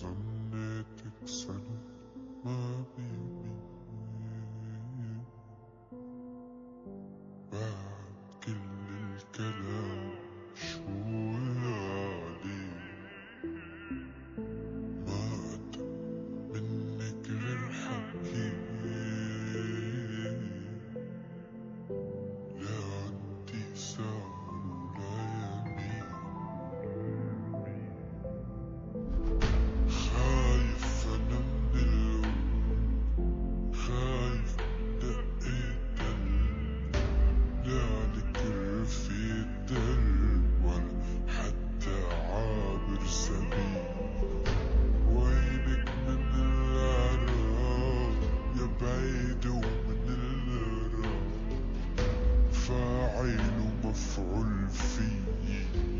ظنيتك سنة ما بيمين بعد كل الكلام شو عليه ما أتى منك غير حكي لا عندي ساعة ولا يمين خايف أنا من القلب خايف دقيت قلب لا عليك رفيق درب ولا حتى عابر سبيل وينك من العراق يا بعيد ومن الغرام فاعل ومفعول فيي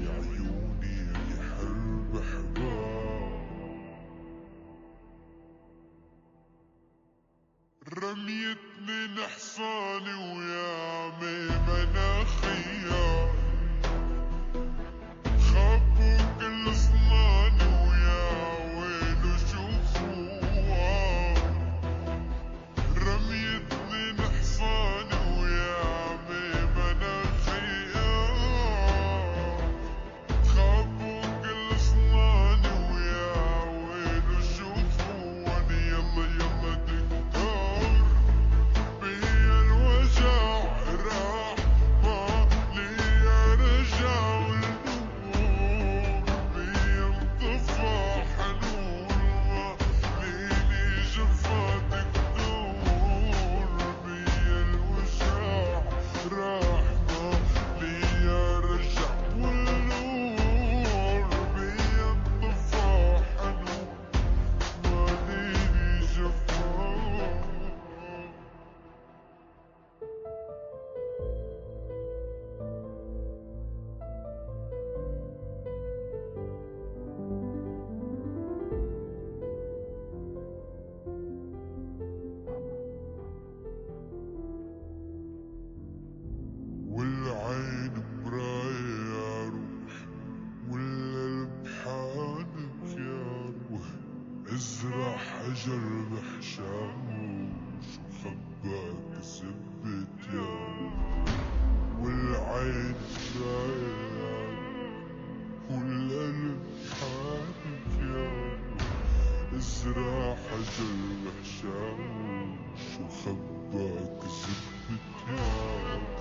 يا عيوني ريح البحباب رميتني نحصاني ويا عمي مناخيا خبوا كل صناني ويا ويلو شوفوها رميتني نحصاني ويا عمي مناخيا خبوا كل صناني ويا ويلو شوفوها يلا يلا دكتور بيا الوجع راح ما ليا رجع والنور بيا انطفى حنون ما ليلي جفا دكتور بيا الوجع راح ما ليا رجع والنور بيا انطفى حنون ما ليلي جفا والعين مراية روح والقلب حانك يا روح ازرع حجر بحشاوش وخباك زبت يا روح والعين مراية روح والقلب حانك يا روح ازرع حجر بحشاوش وخباك زبت يا روح